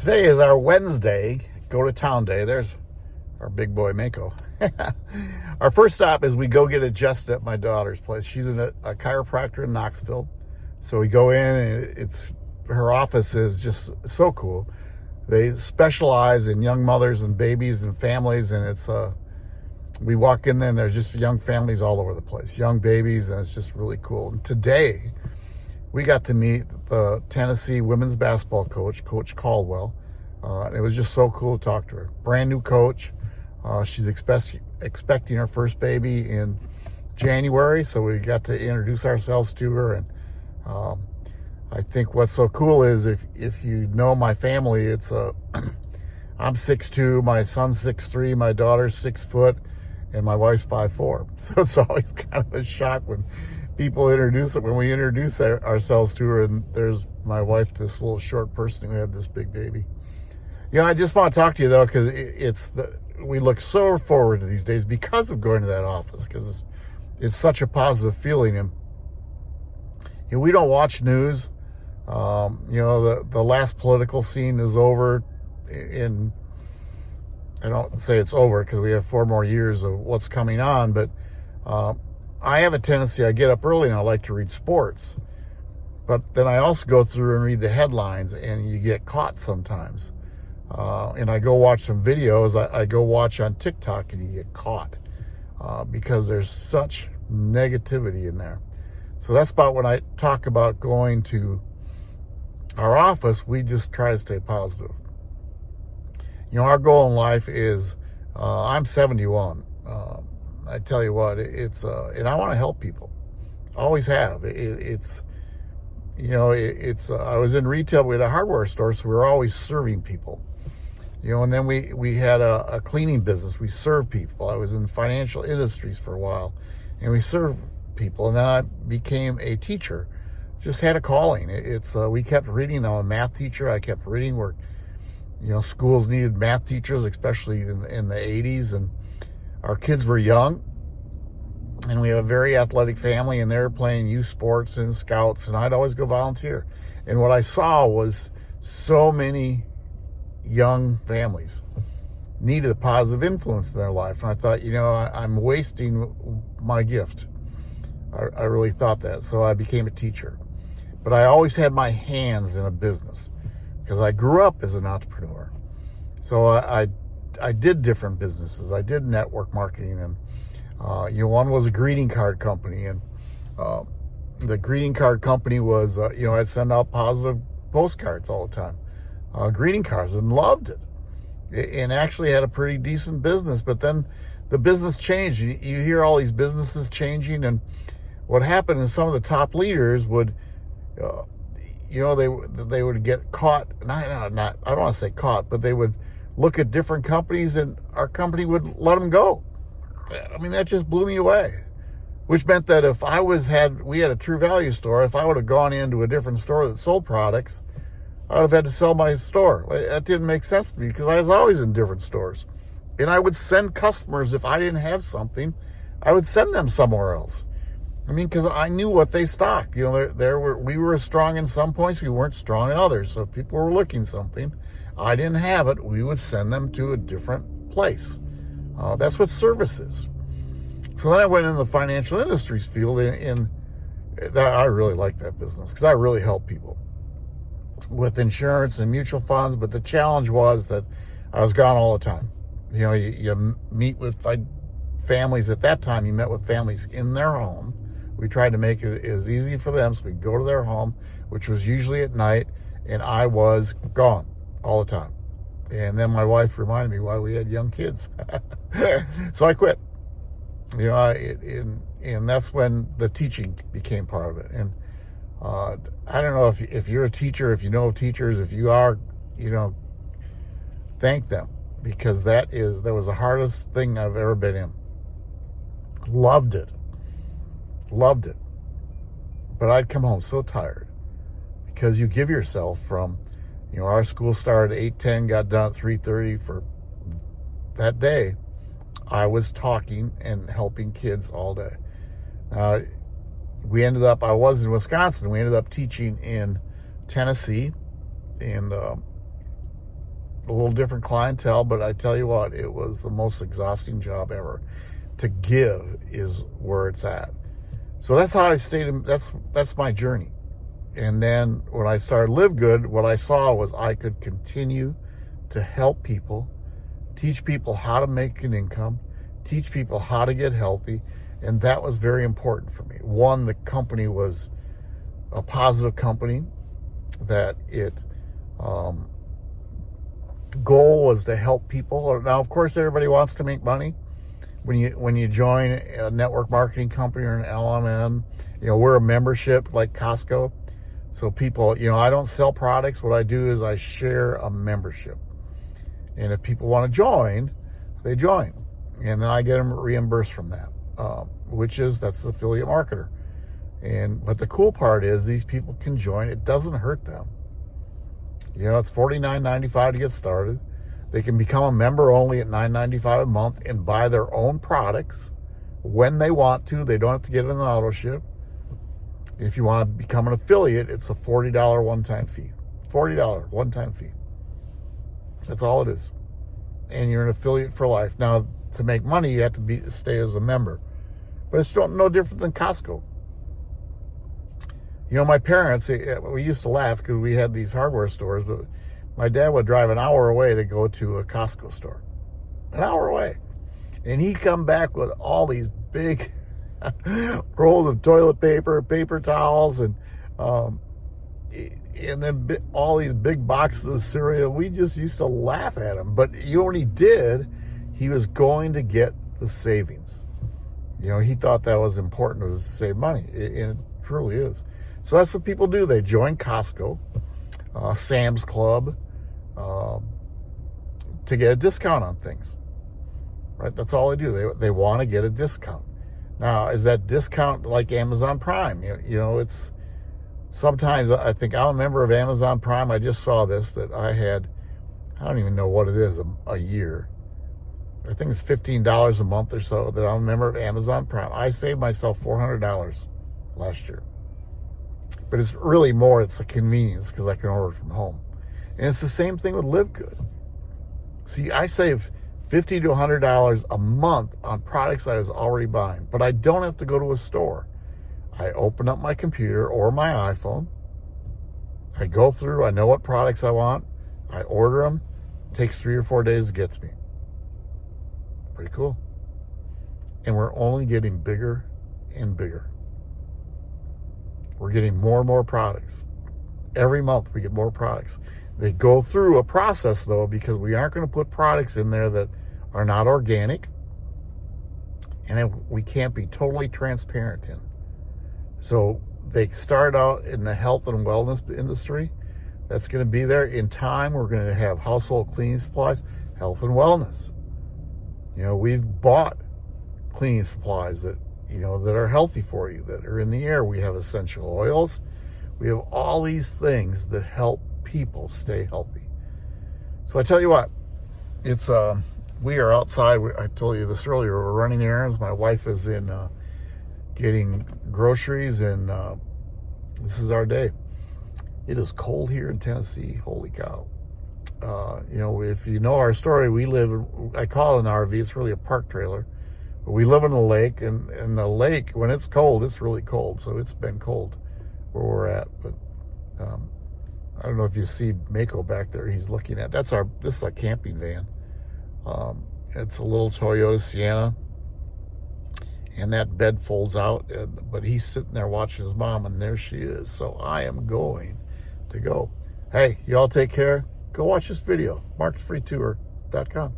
Today is our Wednesday, go to town day. There's our big boy Mako. Our first stop is we go get adjusted at my daughter's place. She's a chiropractor in Knoxville. So we go in and her office is just so cool. They specialize in young mothers and babies and families, and we walk in there and there's just young families all over the place, young babies, and it's just really cool. And today we got to meet the Tennessee women's basketball coach, Coach Caldwell. It was just so cool to talk to her. Brand new coach. She's expecting her first baby in January, so we got to introduce ourselves to her. And I think what's so cool is if you know my family, I'm 6'2", my son's 6'3", my daughter's 6 foot, and my wife's 5'4". So it's always kind of a shock when we introduce ourselves to her, and there's my wife, this little short person who had this big baby. I just want to talk to you though, because we look so forward to these days because of going to that office, because it's such a positive feeling. And we don't watch news. The last political scene is over. I don't say it's over because we have 4 more years of what's coming on, but I have a tendency, I get up early and I like to read sports, but then I also go through and read the headlines, and you get caught sometimes. And I go watch some videos. I go watch on TikTok, and you get caught because there's such negativity in there. So that's about when I talk about going to our office, we just try to stay positive. Our goal in life is, I'm 71. I tell you what, and I want to help people. Always have. I was in retail. We had a hardware store, so we were always serving people. And then we had a cleaning business. We served people. I was in financial industries for a while, and we served people. And then I became a teacher. Just had a calling. We kept reading. I'm a math teacher. I kept reading where, schools needed math teachers, especially in the 80s. And our kids were young, and we have a very athletic family, and they were playing youth sports and scouts, and I'd always go volunteer. And what I saw was so many young families needed a positive influence in their life. And I thought, I'm wasting my gift. I really thought that. So I became a teacher. But I always had my hands in a business because I grew up as an entrepreneur. So I did different businesses. I did network marketing, and one was a greeting card company, and the greeting card company was I'd send out positive postcards all the time, greeting cards, and loved it, and actually had a pretty decent business. But then the business changed. You hear all these businesses changing, and what happened is some of the top leaders would they would get caught. I don't want to say caught, but they would look at different companies, and our company would let them go. I mean, that just blew me away, which meant that if we had a True Value store, if I would have gone into a different store that sold products, I would have had to sell my store. That didn't make sense to me because I was always in different stores. And I would send customers, if I didn't have something, I would send them somewhere else. I mean, because I knew what they stocked. We were strong in some points, we weren't strong in others. So if people were looking something, I didn't have it, we would send them to a different place. That's what service is. So then I went into the financial industries field, and that I really like that business because I really help people with insurance and mutual funds. But the challenge was that I was gone all the time. You meet with families at that time. You met with families in their home. We tried to make it as easy for them, so we'd go to their home, which was usually at night, and I was gone all the time. And then my wife reminded me why we had young kids. So I quit. And that's when the teaching became part of it. And I don't know if you're a teacher, if you know teachers, if you are, thank them, because that was the hardest thing I've ever been in. Loved it. But I'd come home so tired because you give yourself from, our school started at 8:10, got done at 3:30 for that day. I was talking and helping kids all day. I was in Wisconsin. We ended up teaching in Tennessee, and a little different clientele, but I tell you what, it was the most exhausting job ever. To give is where it's at. So that's how I stayed in, that's my journey. And then when I started LiveGood, what I saw was I could continue to help people, teach people how to make an income, teach people how to get healthy, and that was very important for me. One, the company was a positive company, that it goal was to help people. Now, of course, everybody wants to make money. When you join a network marketing company or an LMN, we're a membership like Costco. So people, I don't sell products. What I do is I share a membership. And if people want to join, they join. And then I get them reimbursed from that, that's the affiliate marketer. But the cool part is these people can join. It doesn't hurt them. It's $49.95 to get started. They can become a member only at $9.95 a month and buy their own products when they want to. They don't have to get it in an auto ship. If you want to become an affiliate, it's a $40 one-time fee. $40 one-time fee. That's all it is. And you're an affiliate for life. Now, to make money, you have to stay as a member. But it's no different than Costco. My parents, we used to laugh because we had these hardware stores, but my dad would drive an hour away to go to a Costco store. An hour away. And he'd come back with all these big rolls of toilet paper, paper towels, and then all these big boxes of cereal. We just used to laugh at him. But what he did, he was going to get the savings. He thought that was important, was to save money. And it truly is. So that's what people do. They join Costco, Sam's Club, to get a discount on things. Right? That's all they do. They want to get a discount. Now, is that discount like Amazon Prime? It's sometimes I think I'm a member of Amazon Prime. I just saw this that I don't even know what it is a year. I think it's $15 a month or so that I'm a member of Amazon Prime. I saved myself $400 last year. But it's really more, it's a convenience because I can order from home. And it's the same thing with LiveGood. See, I save $50 to $100 a month on products I was already buying, but I don't have to go to a store. I open up my computer or my iPhone. I go through, I know what products I want. I order them. It takes 3 or 4 days to get to me. Pretty cool. And we're only getting bigger and bigger. We're getting more and more products. Every month we get more products. They go through a process, though, because we aren't going to put products in there that are not organic and that we can't be totally transparent in. So they start out in the health and wellness industry. That's going to be there. In time, we're going to have household cleaning supplies, health and wellness. We've bought cleaning supplies that are healthy for you, that are in the air. We have essential oils. We have all these things that help people stay healthy. So I tell you what, it's we are outside. I told you this earlier. We're running errands. My wife is in getting groceries, and this is our day. It is cold here in Tennessee. Holy cow. If you know our story, I call it an RV. It's really a park trailer. But we live in the lake, and the lake, when it's cold, it's really cold. So it's been cold where we're at. But I don't know if you see Mako back there. He's looking at, this is a camping van. It's a little Toyota Sienna. And that bed folds out. But he's sitting there watching his mom, and there she is. So I am going to go. Hey, y'all take care. Go watch this video. marksfreetour.com.